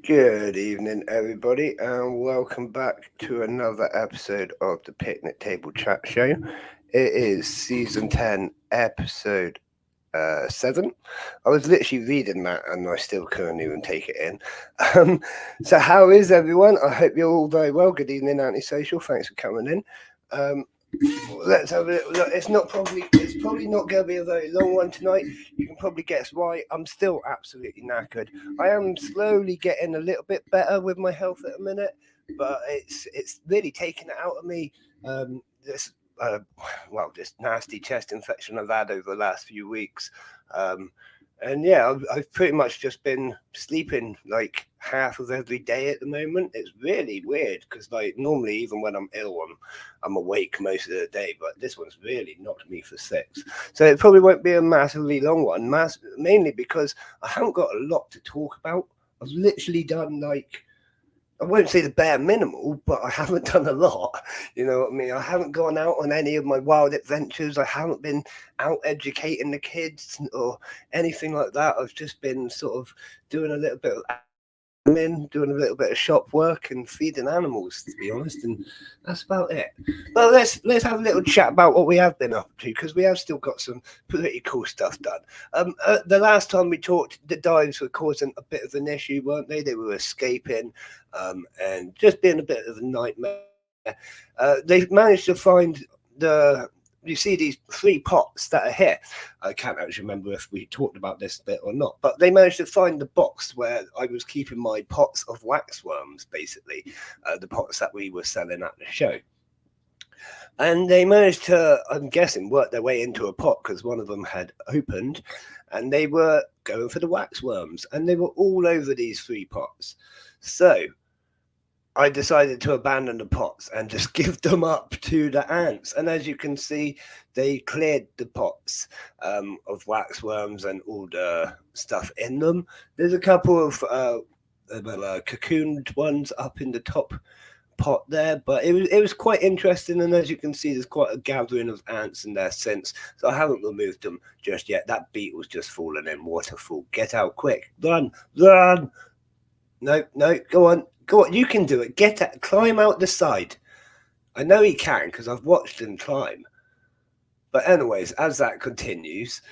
Good evening, everybody, and welcome back to another episode of the Picnic Table Chat Show. It is season 10, episode 7. I was literally reading that and I still couldn't even take it in. Um, so, how is everyone? I hope you're all very well. Good evening, Antisocial. Thanks for coming in. Um, let's have a little look. It's probably not going to be a very long one tonight. You can probably guess why. I'm still absolutely knackered. I am slowly getting a little bit better with my health at the minute, but it's really taking it out of me. This uh, this nasty chest infection I've had over the last few weeks. Um, and yeah, I've pretty much just been sleeping like half of every day at the moment. It's really weird because like normally even when I'm ill, I'm awake most of the day, but this one's really knocked me for six. So it probably won't be a massively long one, mainly because I haven't got a lot to talk about. I've literally done like I won't say the bare minimal, but I haven't done a lot. You know what I mean? I haven't gone out on any of my wild adventures. I haven't been out educating the kids or anything like that. I've just been sort of doing a little bit of doing a little bit of shop work and feeding animals, to be honest, and that's about it. But let's have a little chat about what we have been up to because we have still got some pretty cool stuff done. The last time we talked, the dives were causing a bit of an issue, weren't they? They were escaping, and just being a bit of a nightmare. They've managed to find the you see these three pots that are here. I can't actually remember if we talked about this bit or not, but they managed to find the box where I was keeping my pots of waxworms, basically, the pots that we were selling at the show. And they managed to, I'm guessing, work their way into a pot because one of them had opened and they were going for the waxworms and they were all over these three pots. So I decided to abandon the pots and just give them up to the ants. And as you can see, they cleared the pots of waxworms and all the stuff in them. There's a couple of cocooned ones up in the top pot there, but it was quite interesting. And as you can see, there's quite a gathering of ants in there since. So I haven't removed them just yet. That beetle's just fallen in. Waterfall, get out quick! Run, run! No, no, go on. Go on, you can do it. Get it. Climb out the side. I know he can because I've watched him climb. But anyways, as that continues,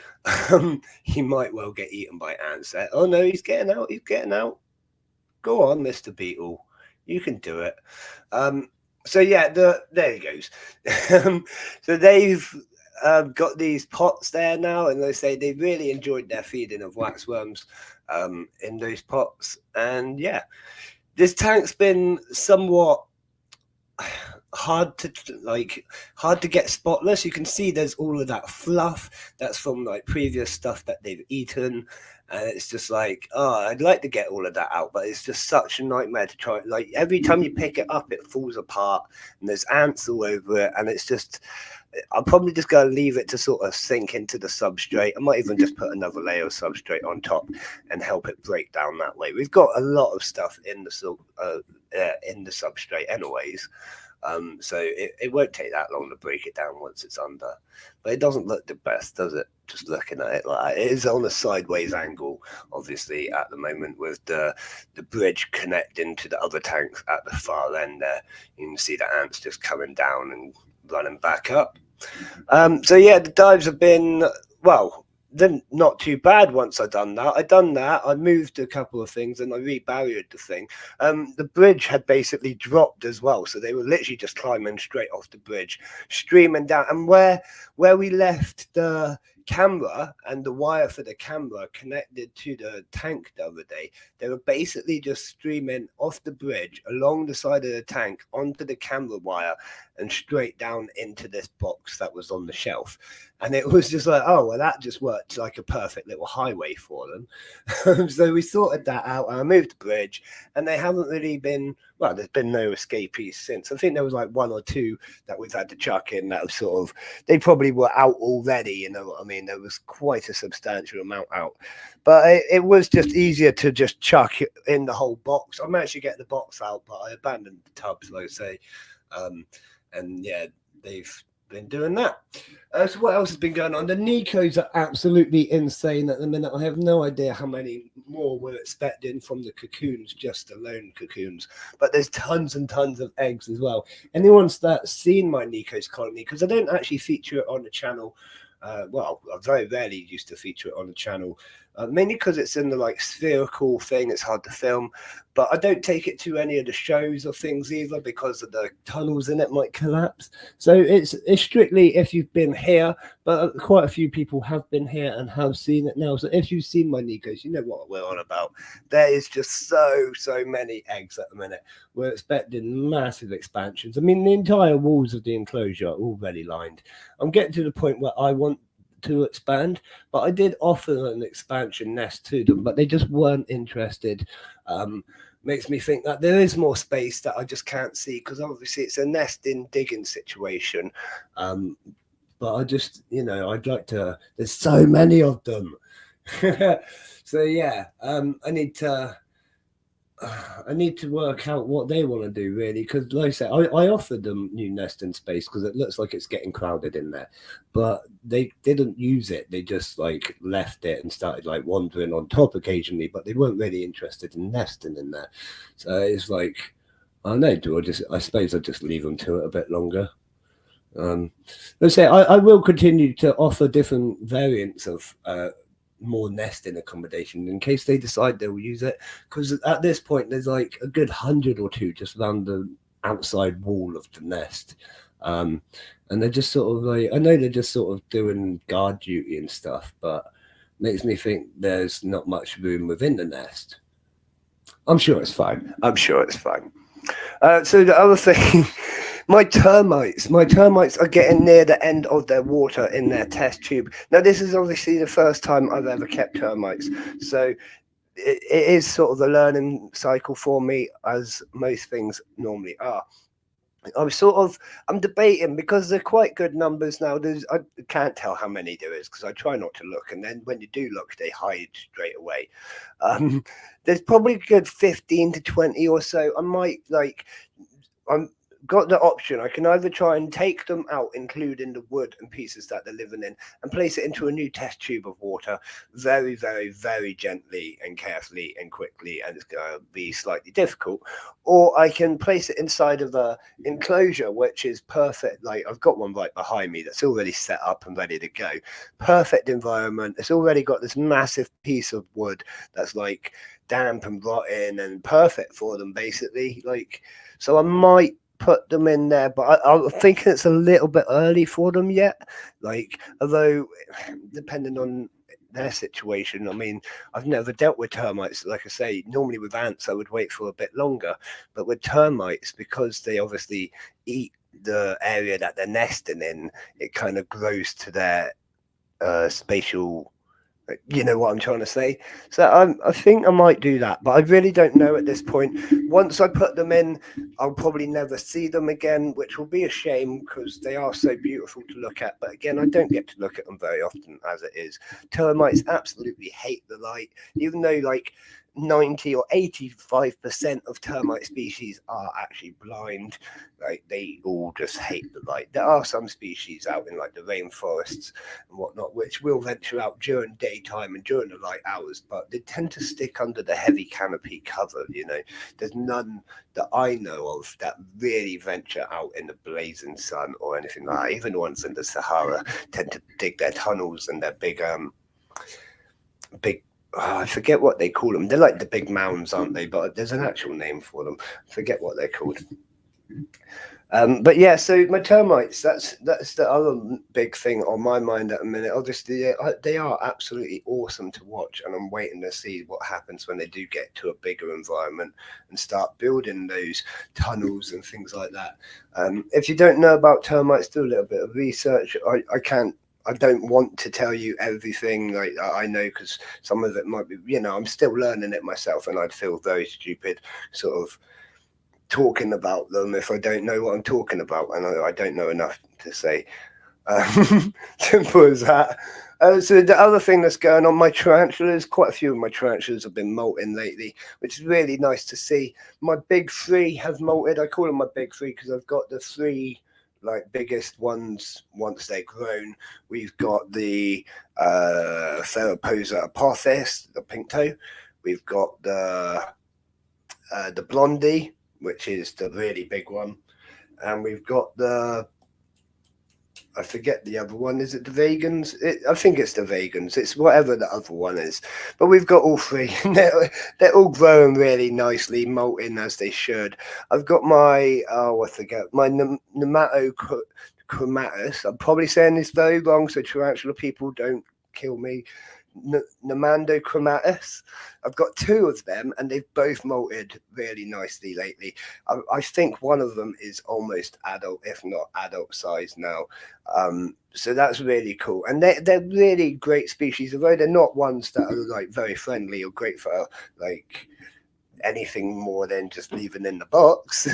he might well get eaten by ants there. Oh no, he's getting out. He's getting out. Go on, Mr. Beetle. You can do it. So yeah, there he goes. So they've got these pots there now, and they say they really enjoyed their feeding of waxworms in those pots. And yeah, this tank's been somewhat hard to get spotless. You can see there's all of that fluff that's from like previous stuff that they've eaten, and it's just like, oh, I'd like to get all of that out, but it's just such a nightmare to try. Like every time you pick it up, it falls apart and there's ants all over it, and it's just, I'm probably just going to leave it to sort of sink into the substrate. I might even just put another layer of substrate on top and help it break down that way. We've got a lot of stuff in the substrate anyways. So it won't take that long to break it down once it's under. But it doesn't look the best, does it? Just looking at it, like it is on a sideways angle, obviously, at the moment with the bridge connecting to the other tanks at the far end there. You can see the ants just coming down and running back up. So yeah, the dives have been, well, then not too bad once I done that. I moved a couple of things and I rebarriered the thing. The bridge had basically dropped as well, so they were literally just climbing straight off the bridge, streaming down. And where we left the camera and the wire for the camera connected to the tank the other day, they were basically just streaming off the bridge along the side of the tank onto the camera wire and straight down into this box that was on the shelf. And it was just like, oh, well, that just worked like a perfect little highway for them. So we sorted that out and I moved the bridge, and they haven't really been, well, there's been no escapees since. I think there was like one or two that we've had to chuck in that was sort of, they probably were out already, you know what I mean? There was quite a substantial amount out. But it was just easier to just chuck in the whole box. I'm actually getting the box out, but I abandoned the tubs, like I say. And yeah, they've been doing that. So what else has been going on? The Nicos are absolutely insane at the minute. I have no idea how many more we're expecting from the cocoons, just alone cocoons. But there's tons and tons of eggs as well. Anyone that's seen my Nicos colony, because I don't actually feature it on the channel. Well, I very rarely used to feature it on the channel, mainly because it's in the like spherical thing. It's hard to film, but I don't take it to any of the shows or things either because of the tunnels in it might collapse. So it's strictly if you've been here, but quite a few people have been here and have seen it now. So if you've seen my Nicos, you know what we're on about. There is just so many eggs at the minute. We're expecting massive expansions. I mean, the entire walls of the enclosure are already lined. I'm getting to the point where I want to expand, but I did offer an expansion nest to them, but they just weren't interested. Makes me think that there is more space that I just can't see because obviously it's a nesting digging situation. But I just, I'd like to. There's so many of them. So yeah, I need to work out what they want to do really, because like I said, I offered them new nesting space because it looks like it's getting crowded in there, but they didn't use it. They just like left it and started like wandering on top occasionally, but they weren't really interested in nesting in there. So it's like, I don't know, I suppose I'll just leave them to it a bit longer. Let's say I will continue to offer different variants of more nesting accommodation in case they decide they'll use it, because at this point there's like a good 100 or two just around the outside wall of the nest, and they're just sort of like, I know they're just sort of doing guard duty and stuff, but makes me think there's not much room within the nest. I'm sure it's fine. So the other thing, my termites are getting near the end of their water in their test tube. Now, this is obviously the first time I've ever kept termites, so it is sort of the learning cycle for me, as most things normally are. I'm debating because they're quite good numbers now. I can't tell how many there is because I try not to look, and then when you do look, they hide straight away. There's probably a good 15 to 20 or so. I'm got the option. I can either try and take them out, including the wood and pieces that they're living in, and place it into a new test tube of water very, very, very gently and carefully and quickly, and it's going to be slightly difficult. Or I can place it inside of the enclosure, which is perfect. Like, I've got one right behind me that's already set up and ready to go. Perfect environment. It's already got this massive piece of wood that's like damp and rotten and perfect for them, basically. Like, so I might put them in there, but I'm thinking it's a little bit early for them yet. Like, although depending on their situation, I mean, I've never dealt with termites. Like I say, normally with ants, I would wait for a bit longer, but with termites, because they obviously eat the area that they're nesting in, it kind of grows to their spatial. You know what I'm trying to say? So I think I might do that, but I really don't know at this point. Once I put them in, I'll probably never see them again, which will be a shame because they are so beautiful to look at. But again, I don't get to look at them very often as it is. Termites absolutely hate the light, even though like 90 or 85% of termite species are actually blind. Like, they all just hate the light. There are some species out in like the rainforests and whatnot which will venture out during daytime and during the light hours, but they tend to stick under the heavy canopy cover. There's none that I know of that really venture out in the blazing sun or anything like that. Even the ones in the Sahara tend to dig their tunnels and their big I forget what they call them. They're like the big mounds, aren't they? But there's an actual name for them. I forget what they're called. But yeah, so my termites, that's the other big thing on my mind at the minute. Obviously, they are absolutely awesome to watch, and I'm waiting to see what happens when they do get to a bigger environment and start building those tunnels and things like that. If you don't know about termites, do a little bit of research. I don't want to tell you everything like I know, because some of it might be, I'm still learning it myself, and I'd feel very stupid sort of talking about them if I don't know what I'm talking about, and I don't know enough to say. Simple as that. So the other thing that's going on, my tarantulas, quite a few of my tarantulas have been molting lately, which is really nice to see. My big three have molted. I call them my big three because I've got the three like biggest ones once they're grown. We've got the Theraposa apothis, the pink toe. We've got the blondie, which is the really big one, and we've got the, I forget the other one. Is it the vegans? I think it's the vegans. It's whatever the other one is. But we've got all three. They're all growing really nicely, molting as they should. I've got my, I forget, my nematochromatus. I'm probably saying this very wrong, so tarantula people don't kill me. Nemandochromatus. I've got two of them, and they've both molted really nicely lately. I think one of them is almost adult, if not adult size now. So that's really cool, and they're really great species. Although they're not ones that are like very friendly or great for like anything more than just leaving in the box.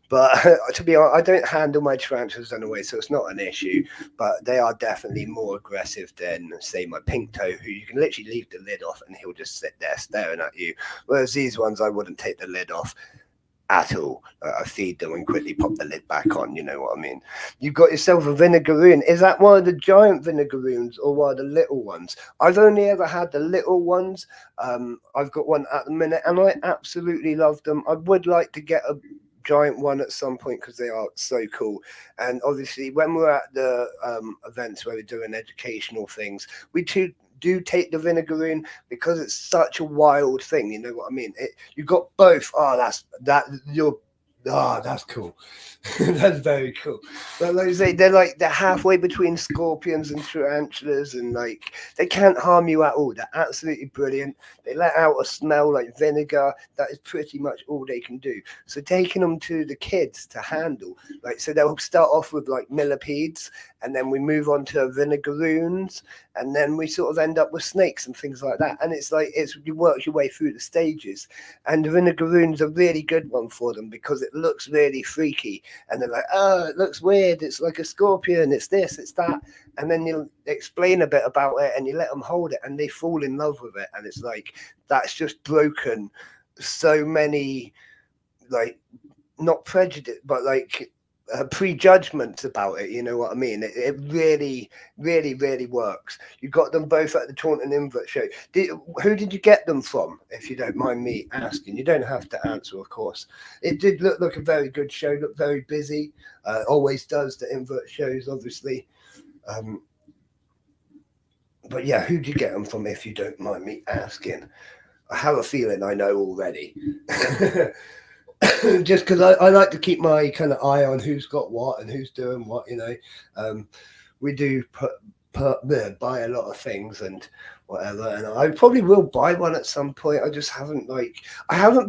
But to be honest, I don't handle my tarantulas anyway, so it's not an issue. But they are definitely more aggressive than, say, my pink toe, who you can literally leave the lid off and he'll just sit there staring at you. Whereas these ones, I wouldn't take the lid off at all. I feed them and quickly pop the lid back on, you know what I mean? You've got yourself a vinegaroon. Is that one of the giant vinegaroons or one of the little ones? I've only ever had the little ones. I've got one at the minute and I absolutely love them. I would like to get a giant one at some point because they are so cool. And obviously when we're at the events where we're doing educational things, we do take the vinegaroon because it's such a wild thing, you know what I mean? You got both. That's cool. That's very cool. But like I say, they're halfway between scorpions and tarantulas, and like they can't harm you at all. They're absolutely brilliant. They let out a smell like vinegar. That is pretty much all they can do. So taking them to the kids to handle, like, so they'll start off with like millipedes, and then we move on to vinegaroons, and then we sort of end up with snakes and things like that. And it's like you work your way through the stages, and the vinegaroon's a really good one for them because it looks really freaky. And they're like, oh, it looks weird. It's like a scorpion. It's this, it's that. And then you explain a bit about it and you let them hold it and they fall in love with it. And it's like, that's just broken so many, like, not prejudice, but like prejudgments about it. You know what I mean? It really, really, really works. You got them both at the Taunton Invert show. Who did you get them from, if you don't mind me asking? You don't have to answer, of course. It did look like a very good show, looked very busy. Always does, the Invert shows, obviously. But yeah, who did you get them from, if you don't mind me asking? I have a feeling I know already. Just because I like to keep my kind of eye on who's got what and who's doing what, you know. We do buy a lot of things and whatever, and I probably will buy one at some point. I just haven't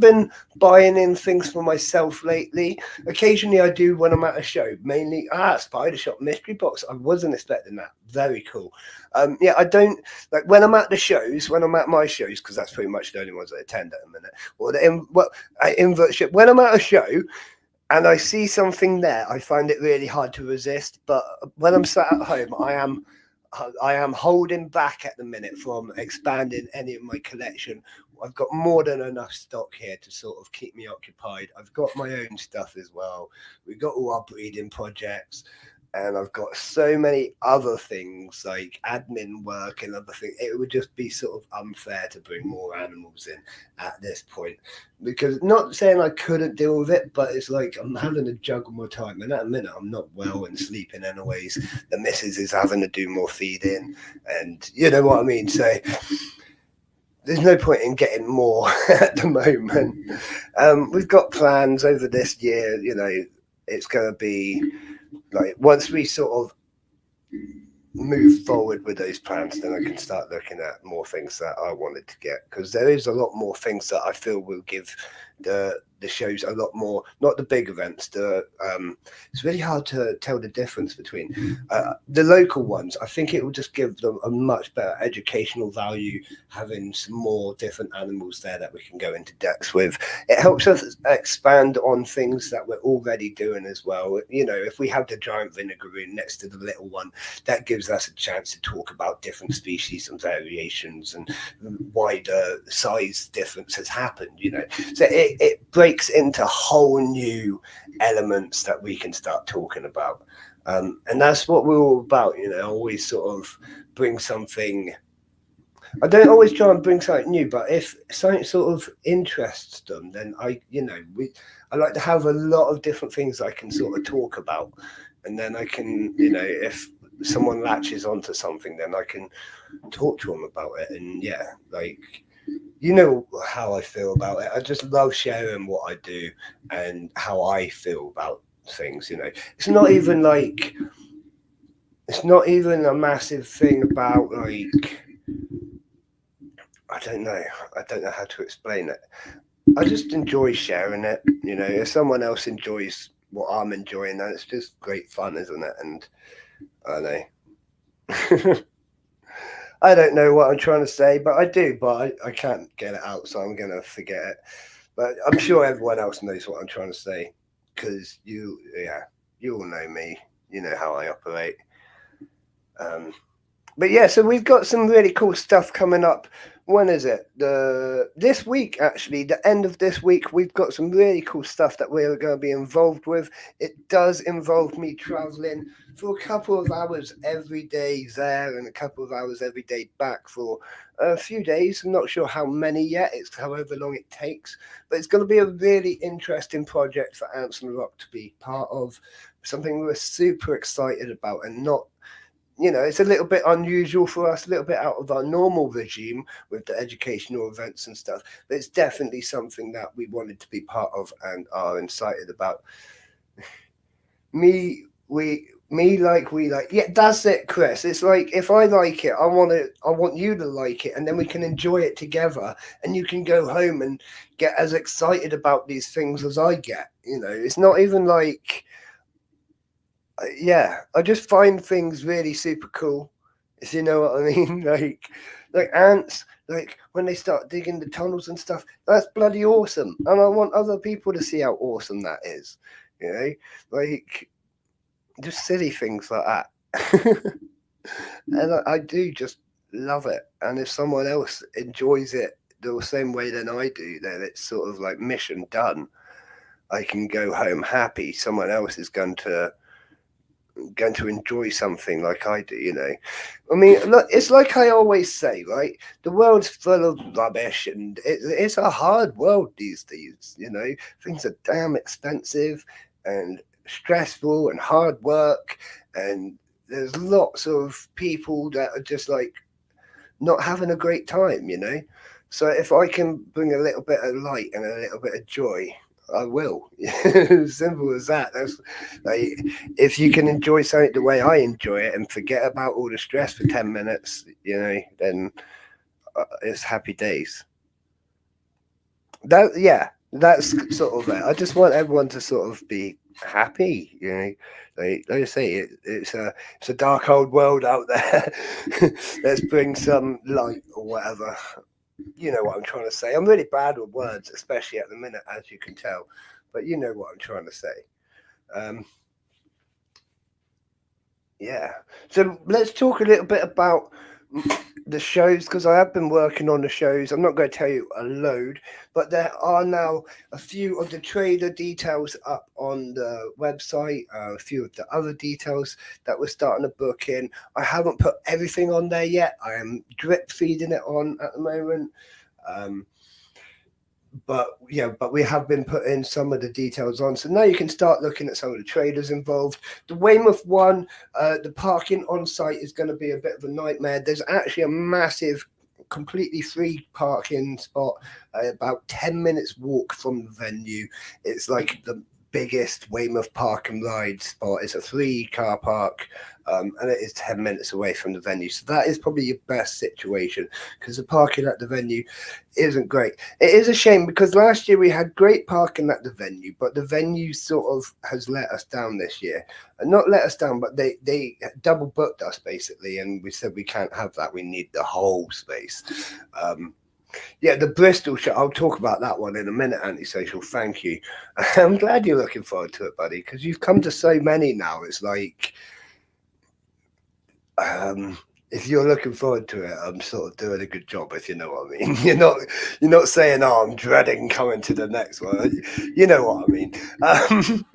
been buying in things for myself lately. Occasionally I do when I'm at a show, mainly Spider Shop mystery box. I wasn't expecting that. Very cool. Yeah, I don't like when I'm at the shows, when I'm at my shows, because that's pretty much the only ones I attend at the minute, or I invert ship when I'm at a show and I see something there, I find it really hard to resist. But when I'm sat at home, I am holding back at the minute from expanding any of my collection. I've got more than enough stock here to sort of keep me occupied. I've got my own stuff as well. We've got all our breeding projects, and I've got so many other things like admin work and other things. It would just be sort of unfair to bring more animals in at this point, because not saying I couldn't deal with it, but it's like I'm having to juggle more time, and at a minute I'm not well and sleeping anyways. The missus is having to do more feeding, and you know what I mean. So there's no point in getting more at the moment. We've got plans over this year. You know, it's going to be like once we sort of move forward with those plans, then I can start looking at more things that I wanted to get, because there is a lot more things that I feel will give the shows a lot more, not the big events, it's really hard to tell the difference between the local ones. I think it will just give them a much better educational value, having some more different animals there that we can go into depth with. It helps us expand on things that we're already doing as well. You know, if we have the giant vinegaroon next to the little one, that gives us a chance to talk about different species and variations and why the size difference has happened, you know. So it breaks breaks into whole new elements that we can start talking about. And that's what we're all about, you know, always sort of bring something. I don't always try and bring something new, but if something sort of interests them, then I like to have a lot of different things I can sort of talk about, and then I can, you know, if someone latches onto something, then I can talk to them about it, and yeah, like you know how I feel about it. I just love sharing what I do and how I feel about things. You know, it's not even like it's not even a massive thing about like I don't know. I don't know how to explain it. I just enjoy sharing it. You know, if someone else enjoys what I'm enjoying, then it's just great fun, isn't it? And I don't know. I don't know what I'm trying to say, but I do, but I can't get it out, so I'm going to forget it. But I'm sure everyone else knows what I'm trying to say because you all know me. You know how I operate. Um, but yeah, so we've got some really cool stuff coming up. When is it? This week actually, the end of this week, we've got some really cool stuff that we're going to be involved with. It does involve me traveling for a couple of hours every day there and a couple of hours every day back for a few days. I'm not sure how many yet. It's however long it takes, but it's going to be a really interesting project for Anson Rock to be part of. Something we're super excited about and not you know, it's a little bit unusual for us, a little bit out of our normal regime with the educational events and stuff. But it's definitely something that we wanted to be part of and are excited about. We like. Yeah, that's it, Chris. It's like if I like it, I want you to like it, and then we can enjoy it together. And you can go home and get as excited about these things as I get. You know, it's not even like yeah, I just find things really super cool. If you know what I mean, like ants, like when they start digging the tunnels and stuff, that's bloody awesome. And I want other people to see how awesome that is. You know, like just silly things like that. And I do just love it. And if someone else enjoys it the same way than I do, then it's sort of like mission done. I can go home happy. Someone else is going to enjoy something like I do, you know. I mean, look, it's like I always say, right? The world's full of rubbish and it's a hard world these days, you know. Things are damn expensive and stressful and hard work, and there's lots of people that are just like not having a great time, you know. So if I can bring a little bit of light and a little bit of joy, I will. Simple as that. That's like if you can enjoy something the way I enjoy it and forget about all the stress for 10 minutes, you know, then it's happy days. That's sort of it. I just want everyone to sort of be happy, you know. Like I say, it's a dark old world out there. Let's bring some light or whatever. You know what I'm trying to say. I'm really bad with words, especially at the minute, as you can tell. But you know what I'm trying to say. Um, yeah. So let's talk a little bit about the shows because I have been working on the shows. I'm not going to tell you a load, but there are now a few of the trailer details up on the website, a few of the other details that we're starting to book in. I haven't put everything on there yet. I am drip feeding it on at the moment. Um, but we have been putting some of the details on, so now you can start looking at some of the trailers involved. The Weymouth one, the parking on site is going to be a bit of a nightmare. There's actually a massive completely free parking spot about 10 minutes walk from the venue. It's like the biggest Weymouth park and ride spot. It's a free car park, and it is 10 minutes away from the venue, so that is probably your best situation because the parking at the venue isn't great. It is a shame because last year we had great parking at the venue, but the venue sort of has let us down this year. And not let us down, but they double booked us basically, and we said we can't have that. We need the whole space. Yeah, the Bristol show. I'll talk about that one in a minute, Antisocial. Thank you. I'm glad you're looking forward to it, buddy, because you've come to so many now. It's like, um, if you're looking forward to it, I'm sort of doing a good job, if you know what I mean. You're not saying, "Oh, I'm dreading coming to the next one." You know what I mean. Um,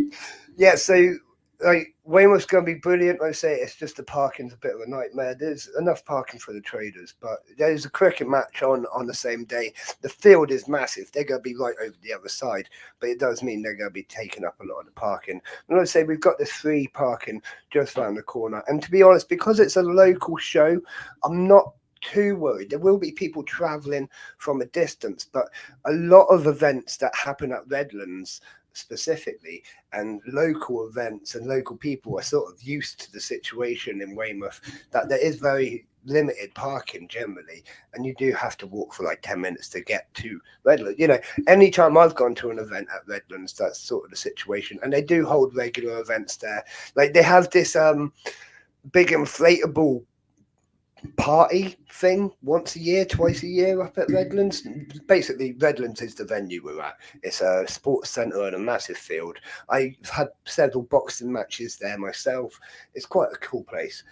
yeah, so like Weymouth's going to be brilliant. Like I say, it's just the parking's a bit of a nightmare. There's enough parking for the traders, but there's a cricket match on the same day. The field is massive. They're going to be right over the other side, but it does mean they're going to be taking up a lot of the parking. And like I say, we've got this free parking just around the corner. And to be honest, because it's a local show, I'm not too worried. There will be people travelling from a distance, but a lot of events that happen at Redlands specifically and local events and local people are sort of used to the situation in Weymouth that there is very limited parking generally, and you do have to walk for like 10 minutes to get to Redlands. Anytime I've gone to an event at Redlands, that's sort of the situation. And they do hold regular events there. Like they have this big inflatable party thing once a year, twice a year up at Redlands. Basically, Redlands is the venue we're at. It's a sports centre and a massive field. I've had several boxing matches there myself. It's quite a cool place.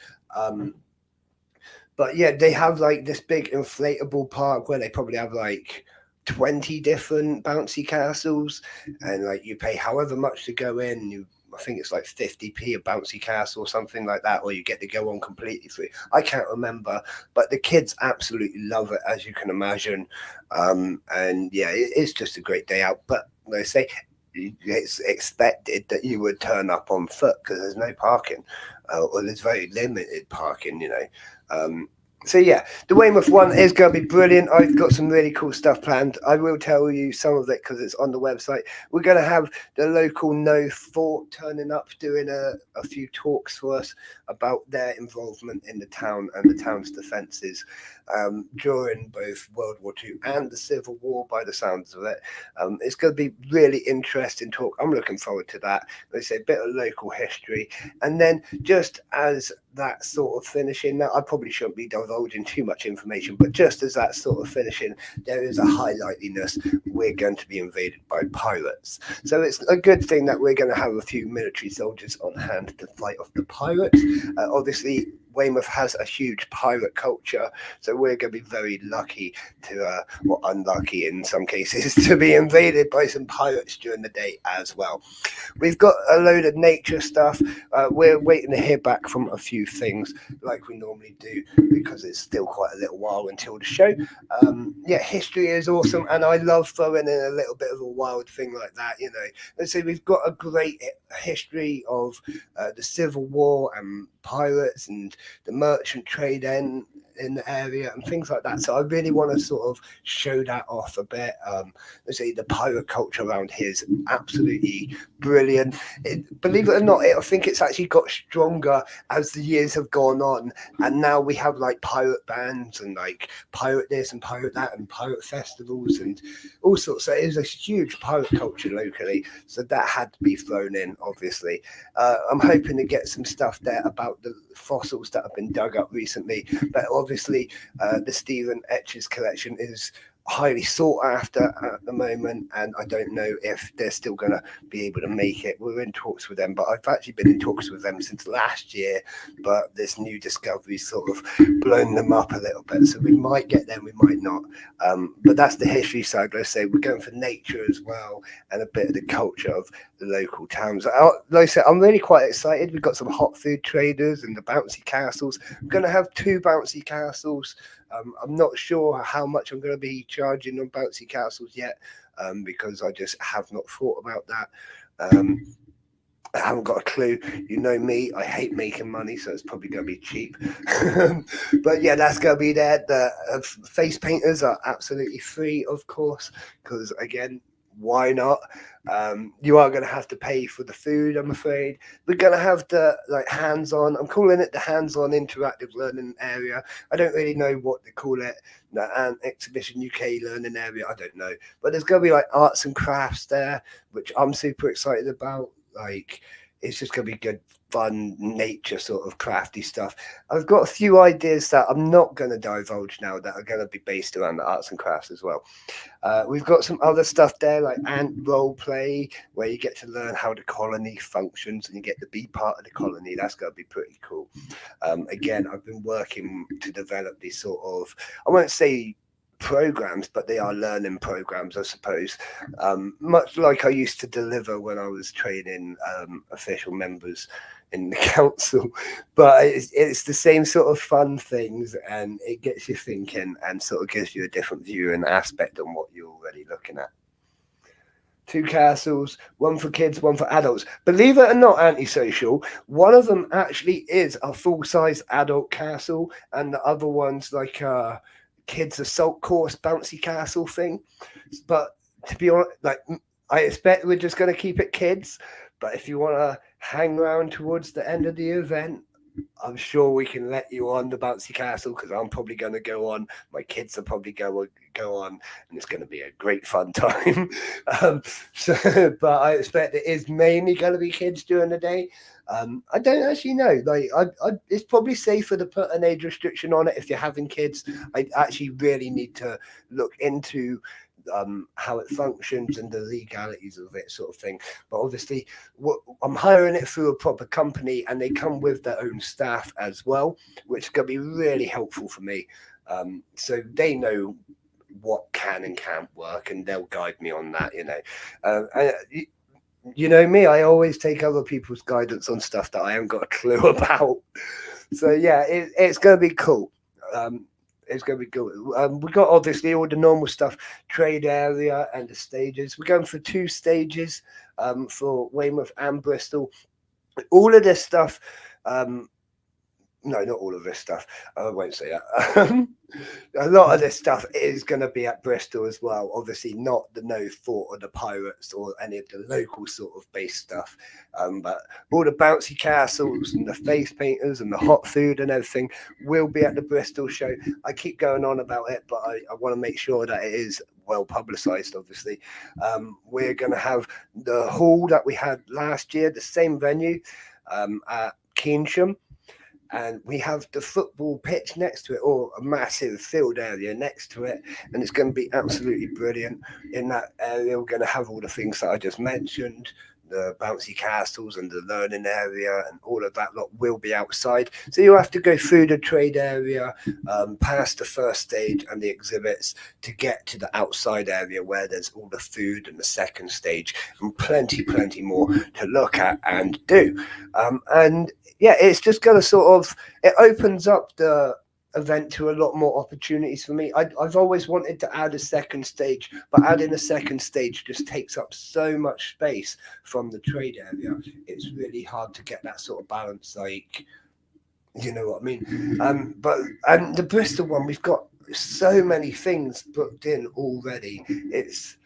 But yeah, they have like this big inflatable park where they probably have like 20 different bouncy castles, and like you pay however much to go in. I think it's like 50p a bouncy castle or something like that, or you get to go on completely free. I can't remember, but the kids absolutely love it, as you can imagine. And yeah, it's just a great day out. But like I say, it's expected that you would turn up on foot because there's no parking, or there's very limited parking. So yeah, the Weymouth one is going to be brilliant. I've got some really cool stuff planned. I will tell you some of it because it's on the website. We're going to have the local No Fort turning up, doing a few talks for us about their involvement in the town and the town's defences during both World War II and the Civil War, by the sounds of it. It's going to be really interesting talk. I'm looking forward to that. They say a bit of local history. And then just as that sort of finishing, now I probably shouldn't be divulging too much information, but just as that sort of finishing, there is a high likeliness we're going to be invaded by pirates. So it's a good thing that we're going to have a few military soldiers on hand to fight off the pirates. Obviously, Weymouth has a huge pirate culture, so we're going to be very lucky to, or unlucky in some cases, to be invaded by some pirates during the day as well. We've got a load of nature stuff. We're waiting to hear back from a few things like we normally do because it's still quite a little while until the show. Yeah, history is awesome, and I love throwing in a little bit of a wild thing like that. Let's say we've got a great history of the Civil War and pirates and the merchant trade in the area and things like that. So I really want to sort of show that off a bit. Let's say the pirate culture around here is absolutely brilliant. Believe it or not, I think it's actually got stronger as the years have gone on, and now we have like pirate bands and like pirate this and pirate that and pirate festivals and all sorts. So it is a huge pirate culture locally, so that had to be thrown in, obviously. I'm hoping to get some stuff there about the fossils that have been dug up recently, but obviously the Stephen Etches collection is highly sought after at the moment, and I don't know if they're still going to be able to make it. We're in talks with them, but I've actually been in talks with them since last year, but this new discovery sort of blown them up a little bit, so we might get them, we might not. But that's the history side. Let's say we're going for nature as well and a bit of the culture of the local towns. Like I said, I'm really quite excited. We've got some hot food traders and the bouncy castles. We're going to have 2 bouncy castles. I'm not sure how much I'm going to be charging on bouncy castles yet, because I just have not thought about that. I haven't got a clue. You know me, I hate making money, so it's probably going to be cheap. But yeah, that's going to be there. The face painters are absolutely free, of course, because again, why not? You are going to have to pay for the food, I'm afraid. We're going to have the hands-on, I'm calling it the hands-on interactive learning area. I don't really know what to call it. The Exhibition UK learning area, I don't know. But there's going to be arts and crafts there, which I'm super excited about. it's just going to be good, fun, nature sort of crafty stuff. I've got a few ideas that I'm not going to divulge now that are going to be based around the arts and crafts as well. We've got some other stuff there like ant role play, where you get to learn how the colony functions and you get to be part of the colony. That's going to be pretty cool. Again, I've been working to develop these sort of, I won't say programs, but they are learning programs, I suppose, much like I used to deliver when I was training official members in the council. But it's the same sort of fun things, and it gets you thinking and sort of gives you a different view and aspect on what you're already looking at. 2 castles, one for kids, one for adults. Believe it or not, Antisocial, one of them actually is a full-size adult castle, and the other one's like a kids assault course bouncy castle thing. But to be honest, like, I expect we're just going to keep it kids, but if you want to hang around towards the end of the event, I'm sure we can let you on the bouncy castle, because I'm probably going to go on. My kids will probably go on, and it's going to be a great fun time. But I expect it is mainly going to be kids during the day. I don't actually know. Like, it's probably safer to put an age restriction on it if you're having kids. I actually really need to look into how it functions and the legalities of it, sort of thing. But obviously, I'm hiring it through a proper company, and they come with their own staff as well, which is going to be really helpful for me. So they know what can and can't work, and they'll guide me on that. You know me, I always take other people's guidance on stuff that I haven't got a clue about. So yeah, it's going to be cool. It's going to be good. We've got obviously all the normal stuff, trade area and the stages. We're going for 2 stages for Weymouth and Bristol. All of this stuff, no, not all of this stuff. I won't say that. A lot of this stuff is going to be at Bristol as well. Obviously, not the No Fort or the Pirates or any of the local sort of base stuff. But all the bouncy castles and the face painters and the hot food and everything will be at the Bristol show. I keep going on about it, but I want to make sure that it is well publicised, obviously. We're going to have the hall that we had last year, the same venue at Keynsham. And we have the football pitch next to it, or a massive field area next to it, and it's going to be absolutely brilliant. In that area, we're going to have all the things that I just mentioned, the bouncy castles and the learning area, and all of that lot will be outside. So you'll have to go through the trade area, past the first stage and the exhibits to get to the outside area where there's all the food and the second stage, and plenty more to look at and do. And yeah, it's just going to sort of, it opens up the event to a lot more opportunities for me. I've always wanted to add a second stage, but adding a second stage just takes up so much space from the trade area. It's really hard to get that sort of balance, like, you know what I mean? And the Bristol one, we've got so many things booked in already. It's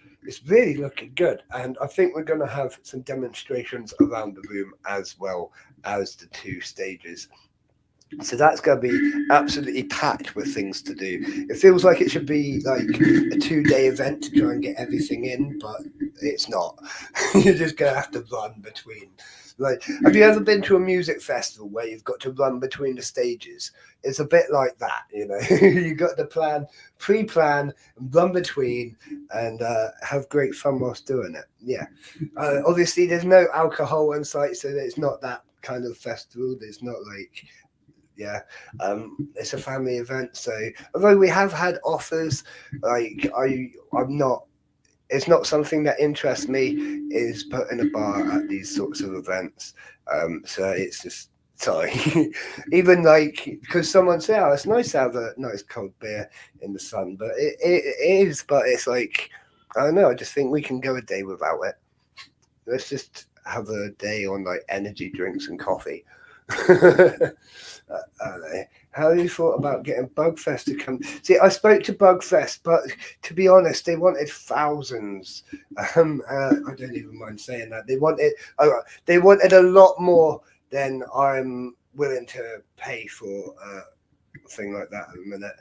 really looking good, and I think we're going to have some demonstrations around the room as well as the 2 stages. So that's going to be absolutely packed with things to do. It feels like it should be like a 2-day event to try and get everything in, but it's not. You're just going to have to run between. Like, have you ever been to a music festival where you've got to run between the stages? It's a bit like that, you know. You got to pre-plan, and run between, and have great fun whilst doing it. Yeah. Obviously, there's no alcohol on site, so it's not that kind of festival. There's not like, yeah, it's a family event. So although we have had offers, like I'm not. It's not something that interests me, is putting a bar at these sorts of events. So it's just, sorry. Even like, because someone said, oh, it's nice to have a nice cold beer in the sun, but it is, but it's like, I don't know, I just think we can go a day without it. Let's just have a day on like energy drinks and coffee. I don't know. How have you thought about getting Bugfest to come? See, I spoke to Bugfest, but to be honest, they wanted thousands. I don't even mind saying that. They wanted a lot more than I'm willing to pay for a thing like that at the minute.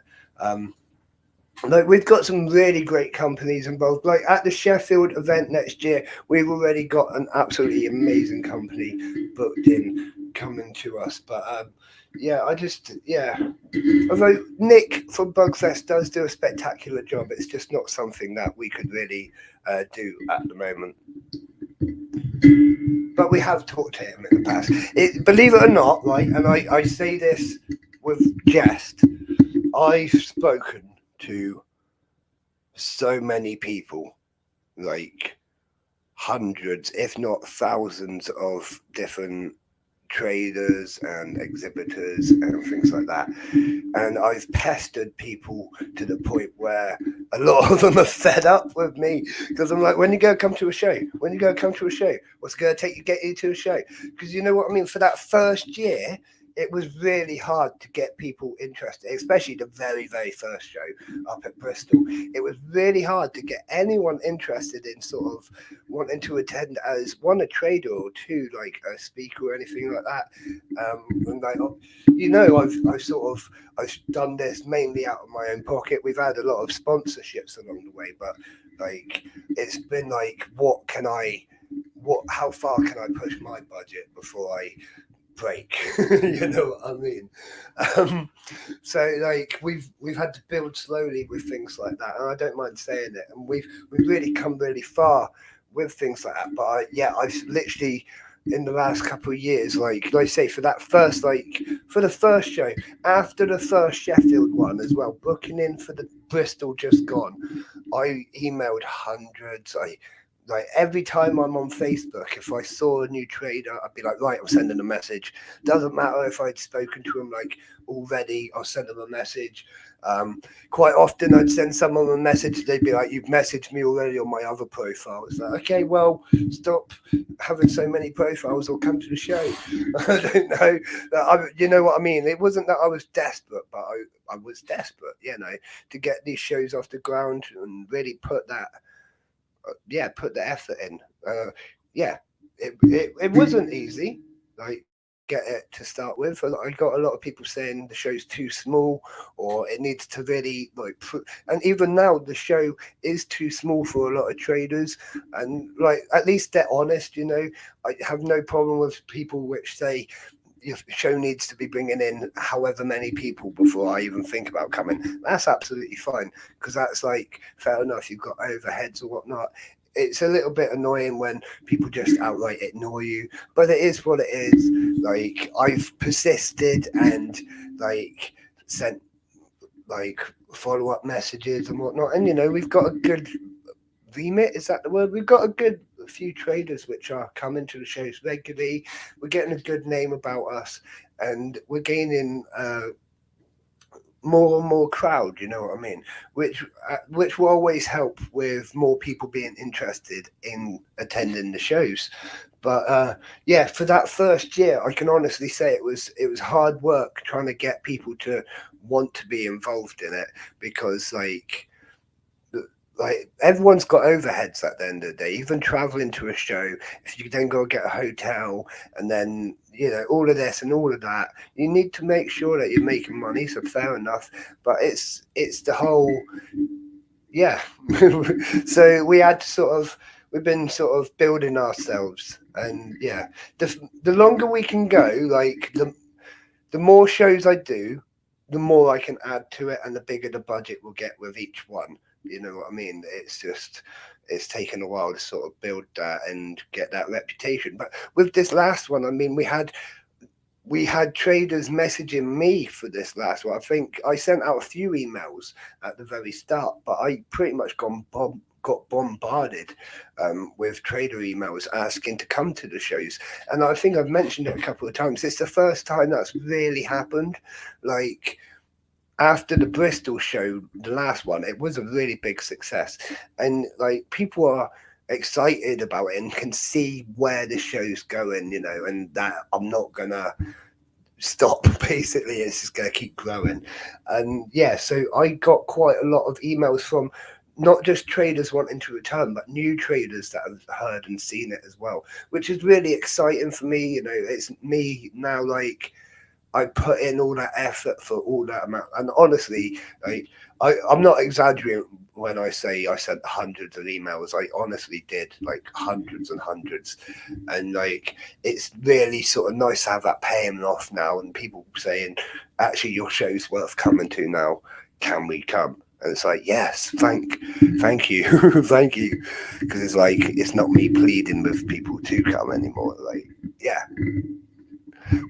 like we've got some really great companies involved. Like at the Sheffield event next year, we've already got an absolutely amazing company booked in coming to us. But yeah, although Nick from Bugfest does do a spectacular job, it's just not something that we could really do at the moment. But we have talked to him in the past. Believe it or not, right, and I say this with jest, I've spoken to so many people, like hundreds, if not thousands, of different traders and exhibitors and things like that. And I've pestered people to the point where a lot of them are fed up with me because I'm like, when you go come to a show, when you go come to a show, what's going to take you get you to a show? Because you know what I mean. For that first year, it was really hard to get people interested, especially the very first show up at Bristol. It was really hard to get anyone interested in sort of wanting to attend as one a trader or two like a speaker or anything like that. And like, I've done this mainly out of my own pocket. We've had a lot of sponsorships along the way, but like it's been like, how far can I push my budget before I break? You know what I mean? Um, so like we've had to build slowly with things like that, and I don't mind saying it. And we've really come really far with things like that. But I've literally in the last couple of years, like I say, for the first show, after the first Sheffield one as well, booking in for the Bristol just gone, I emailed hundreds. I like every time I'm on Facebook, if I saw a new trader, I'd be like, right, I'm sending a message. Doesn't matter if I'd spoken to him like already, I'll send them a message. Quite often I'd send someone a message, they'd be like, you've messaged me already on my other profile. It's like, okay, well, stop having so many profiles or come to the show. I don't know. You know what I mean? It wasn't that I was desperate, but I was desperate, you know, to get these shows off the ground and really put put the effort in. Yeah, it wasn't easy. Like get it to start with. I got a lot of people saying the show's too small, or it needs to really and even now the show is too small for a lot of traders. And like at least they're honest, you know. I have no problem with people which say your show needs to be bringing in however many people before I even think about coming. That's absolutely fine because that's like fair enough. You've got overheads or whatnot. It's a little bit annoying when people just outright ignore you, but it is what it is. Like I've persisted and like sent like follow up messages and whatnot, and you know we've got a good remit. Is that the word? We've got a good few traders which are coming to the shows regularly. We're getting a good name about us, and we're gaining more and more crowd. You know what I mean? Which will always help with more people being interested in attending the shows. But yeah, for that first year, I can honestly say it was hard work trying to get people to want to be involved in it because like everyone's got overheads at the end of the day. Even traveling to a show, if you then go get a hotel and then you know all of this and all of that, you need to make sure that you're making money. So fair enough, but it's the whole yeah. So we've been sort of building ourselves, and yeah, the longer we can go, like the more shows I do, the more I can add to it, and the bigger the budget will get with each one. You know what I mean? It's taken a while to sort of build that and get that reputation. But with this last one, I mean, we had traders messaging me for this last one. I think I sent out a few emails at the very start, but I pretty much got bombarded with trader emails asking to come to the shows. And I think I've mentioned it a couple of times. It's the first time that's really happened. Like after the Bristol show, the last one, it was a really big success. And like people are excited about it and can see where the show's going, you know, and that I'm not gonna stop. Basically it's just going to keep growing. And yeah, so I got quite a lot of emails from not just traders wanting to return but new traders that have heard and seen it as well, which is really exciting for me. You know, it's me now like I put in all that effort for all that amount. And honestly, like I'm not exaggerating when I say I sent hundreds of emails. I honestly did, like hundreds and hundreds. And like it's really sort of nice to have that paying off now, and people saying, actually, your show's worth coming to now. Can we come? And it's like, yes, thank you, thank you, because it's like it's not me pleading with people to come anymore. Like, yeah,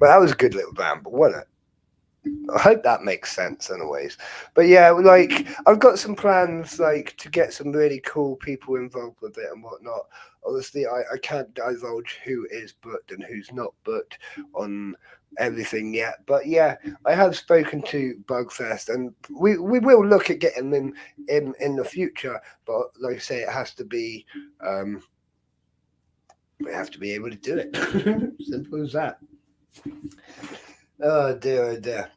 well, that was a good little ramble, wasn't it? I hope that makes sense, anyways. But yeah, like I've got some plans, like to get some really cool people involved with it and whatnot. Obviously, I can't divulge who is booked and who's not booked on everything yet. But yeah, I have spoken to Bugfest, and we will look at getting them in the future. But like I say, it has to be we have to be able to do it. Simple as that. Oh dear, oh dear.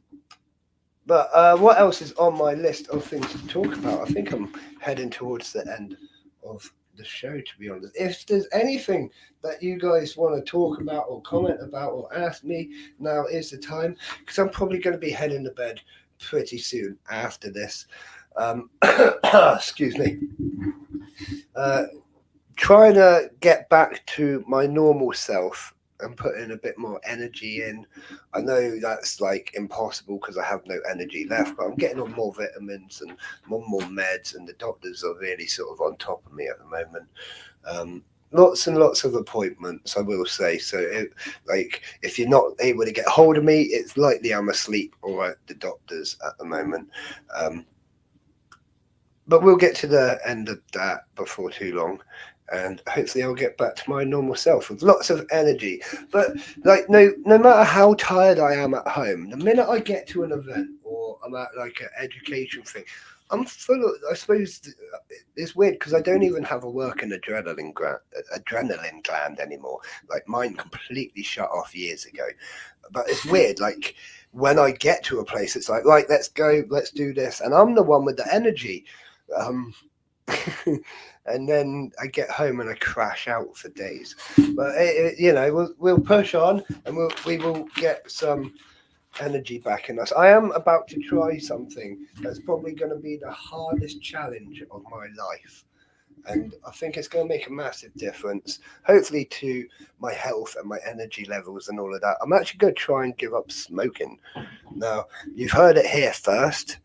But what else is on my list of things to talk about? I think I'm heading towards the end of the show, to be honest. If there's anything that you guys want to talk about or comment about or ask me, now is the time, because I'm probably going to be heading to bed pretty soon after this. Excuse me. Uh, Trying to get back to my normal self and put in a bit more energy in. I know that's like impossible because I have no energy left, but I'm getting on more vitamins and more meds, and the doctors are really sort of on top of me at the moment. Lots and lots of appointments, I will say. So, like, if you're not able to get hold of me, it's likely I'm asleep or at the doctor's at the moment. Um, but we'll get to the end of that before too long, and hopefully I'll get back to my normal self with lots of energy. But like no matter how tired I am at home, the minute I get to an event or I'm at like an education thing, I'm full of. I suppose it's weird because I don't even have a working adrenaline gland anymore. Like mine completely shut off years ago. But it's weird. Like when I get to a place, it's like right, let's go, let's do this, and I'm the one with the energy. Um, and then I get home and I crash out for days. But we'll push on, and we will get some energy back in us. I am about to try something that's probably going to be the hardest challenge of my life. And I think it's going to make a massive difference, hopefully, to my health and my energy levels and all of that. I'm actually going to try and give up smoking. Now, you've heard it here first.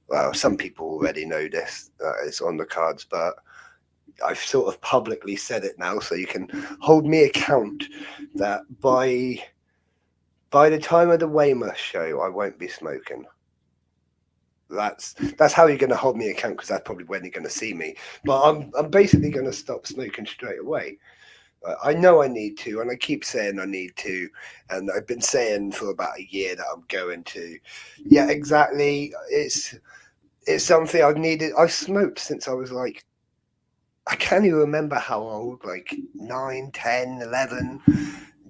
Well, some people already know this, it's on the cards, but I've sort of publicly said it now, so you can hold me account that by the time of the Weymouth show, I won't be smoking. That's how you're going to hold me account, because that's probably when you're going to see me. But I'm basically going to stop smoking straight away. I know I need to, and I keep saying I need to, and I've been saying for about a year that I'm going to. Yeah, exactly. It's something I've needed. I've smoked since I was like, I can't even remember how old, like 9, 10, 11,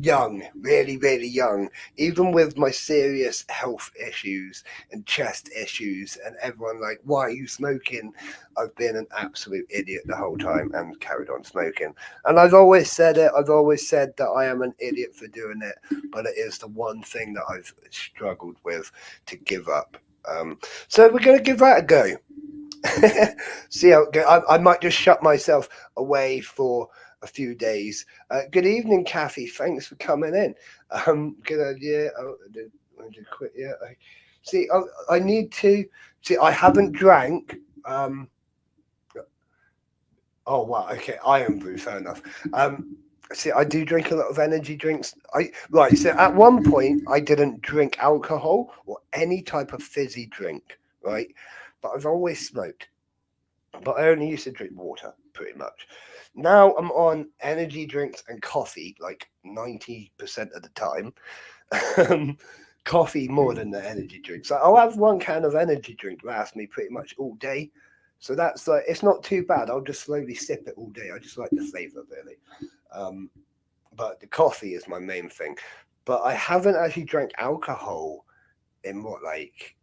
young, really, really young. Even with my serious health issues and chest issues, and everyone like, why are you smoking? I've been an absolute idiot the whole time and carried on smoking. And I've always said it, I've always said that I am an idiot for doing it, but it is the one thing that I've struggled with to give up. So we're going to give that a go. See how it goes. I might just shut myself away for a few days. Good evening, Kathy. Thanks for coming in. Good idea. I did quit. Yeah. See, I need to. See, I haven't drank. Oh wow. Okay, Iron Brew. Fair enough. See, I do drink a lot of energy drinks. Right. So at one point, I didn't drink alcohol or any type of fizzy drink. Right, but I've always smoked. But I only used to drink water pretty much. Now I'm on energy drinks and coffee like 90% of the time. Coffee more than the energy drinks. So I'll have one can of energy drink last me pretty much all day. So that's like, it's not too bad. I'll just slowly sip it all day. I just like the flavour really. Um, but the coffee is my main thing. But I haven't actually drank alcohol in what, like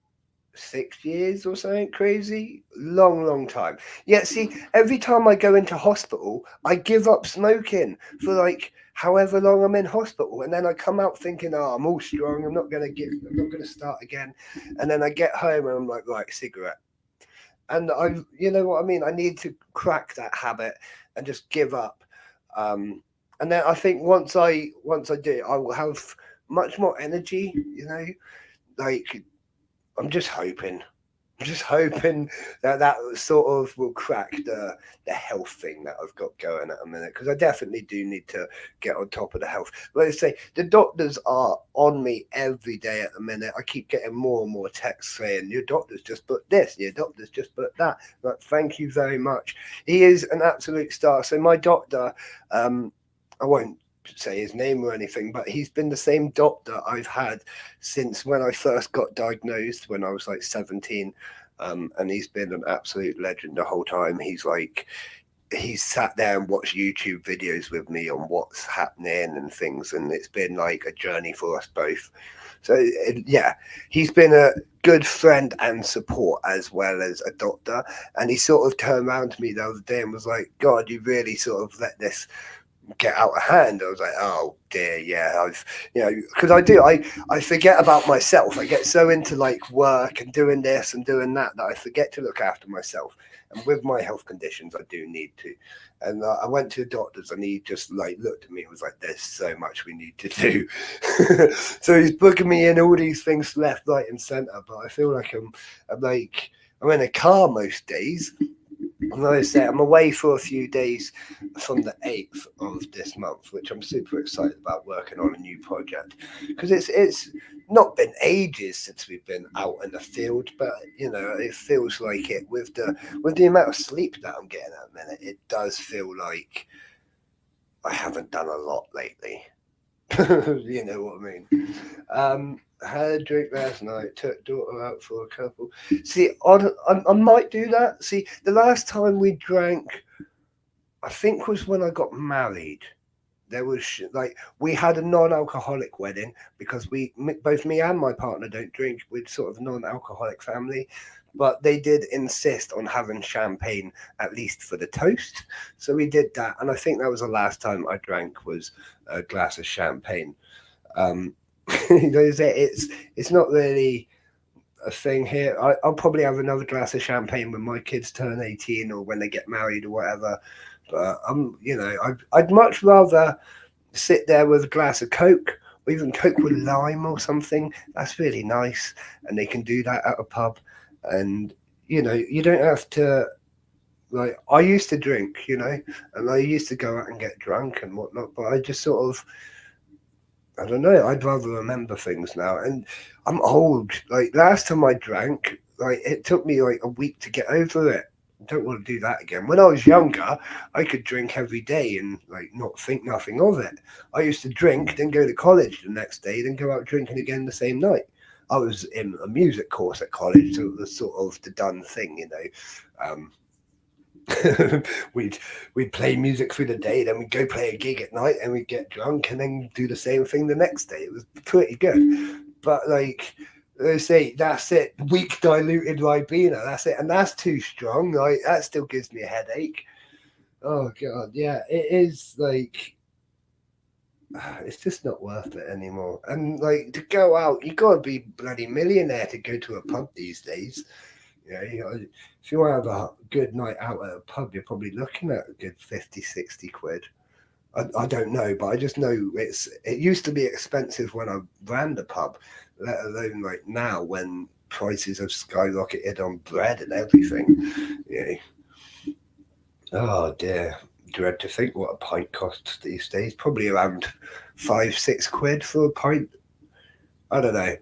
6 years or something crazy. Long time. Yeah, see, every time I go into hospital, I give up smoking for like however long I'm in hospital, and then I come out thinking, oh, I'm all strong, I'm not gonna start again. And then I get home and I'm like, right, cigarette. And you know what I mean? I need to crack that habit and just give up. And then I think once I do, I will have much more energy, like I'm just hoping that that sort of will crack the health thing that I've got going at a minute, because I definitely do need to get on top of the health. Like I say, the doctors are on me every day at the minute. I keep getting more and more texts saying your doctor's just put this, your doctor's just put that. Like, thank you very much. He is an absolute star. So my doctor, I won't say his name or anything, but he's been the same doctor I've had since when I first got diagnosed when I was like 17. And he's been an absolute legend the whole time. He's sat there and watched YouTube videos with me on what's happening and things, and it's been like a journey for us both. So yeah, he's been a good friend and support as well as a doctor. And he sort of turned around to me the other day and was like, God, you really sort of let this get out of hand. I was like, oh dear, yeah, because I forget about myself. I get so into like work and doing this and doing that I forget to look after myself. And with my health conditions, I do need to. And I went to the doctors, and he just like looked at me and was like, there's so much we need to do. So he's booking me in all these things left, right, and center. But I feel like I'm in a car most days. And like I say, I'm away for a few days from the 8th of this month, which I'm super excited about, working on a new project, because it's not been ages since we've been out in the field, but it feels like it with the amount of sleep that I'm getting at the minute. It does feel like I haven't done a lot lately. You know what I mean? Had a drink last night, took daughter out for a couple. See, I might do that. See, the last time we drank, I think, was when I got married. There was like we had a non-alcoholic wedding because both me and my partner don't drink. We're sort of non-alcoholic family, but they did insist on having champagne at least for the toast. So we did that, and I think that was the last time I drank was a glass of champagne. Um, it's not really a thing here. I'll probably have another glass of champagne when my kids turn 18 or when they get married or whatever. But I'd much rather sit there with a glass of Coke, or even Coke with lime or something. That's really nice, and they can do that at a pub. And you don't have to. Like, I used to drink, and I used to go out and get drunk and whatnot, but I just sort of, I don't know. I'd rather remember things now, and I'm old. Like, last time I drank, like, it took me like a week to get over it. I don't want to do that again. When I was younger, I could drink every day and like not think nothing of it. I used to drink, then go to college the next day, then go out drinking again the same night. I was in a music course at college, so it was sort of the done thing. Um, we'd play music through the day, then we'd go play a gig at night, and we'd get drunk, and then do the same thing the next day. It was pretty good, but like they say, that's it. Weak diluted Ribena, that's it, and that's too strong. Like, that still gives me a headache. Oh god, yeah, it is like it's just not worth it anymore. And like, to go out, you gotta be bloody millionaire to go to a pub these days. If you want to have a good night out at a pub, you're probably looking at a good 50, 60 quid. I don't know, but I just know it used to be expensive when I ran the pub, let alone like now when prices have skyrocketed on bread and everything. Yeah. Oh dear. Dread to think what a pint costs these days. Probably around 5, 6 quid for a pint. I don't know.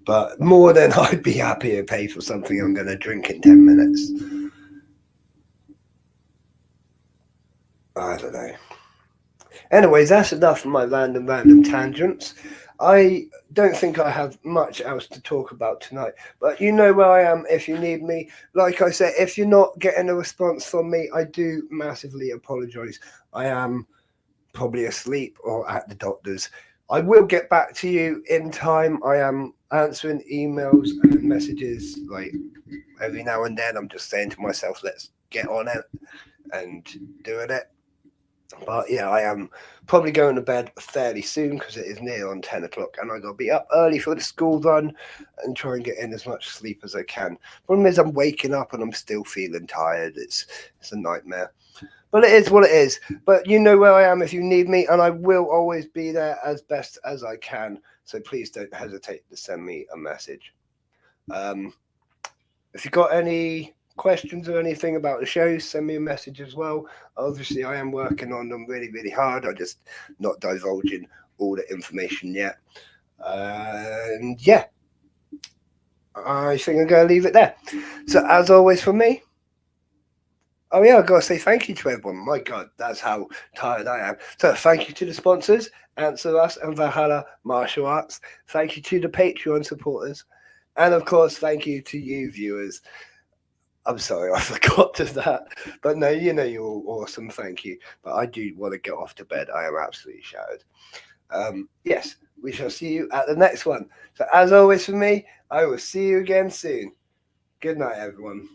But more than I'd be happy to pay for something I'm going to drink in 10 minutes. I don't know. Anyways, that's enough of my random tangents. I don't think I have much else to talk about tonight, but you know where I am if you need me. Like I said, if you're not getting a response from me, I do massively apologise. I am probably asleep or at the doctor's. I will get back to you in time. I am answering emails and messages like every now and then. I'm just saying to myself, let's get on it and doing it. But yeah, I am probably going to bed fairly soon because it is near on 10 o'clock and I got to be up early for the school run and try and get in as much sleep as I can. Problem is, I'm waking up and I'm still feeling tired. It's a nightmare. But it is what it is. But you know where I am if you need me, and I will always be there as best as I can. So please don't hesitate to send me a message. If you've got any questions or anything about the show, send me a message as well. Obviously, I am working on them really, really hard. I'm just not divulging all the information yet. And yeah, I think I'm going to leave it there. So, as always, from me, oh yeah, I've got to say thank you to everyone. My God, that's how tired I am. So thank you to the sponsors, Answer Us and Valhalla Martial Arts. Thank you to the Patreon supporters. And of course, thank you to you viewers. I'm sorry, I forgot to that. But no, you know you're all awesome. Thank you. But I do want to get off to bed. I am absolutely shattered. Yes, we shall see you at the next one. So as always for me, I will see you again soon. Good night, everyone.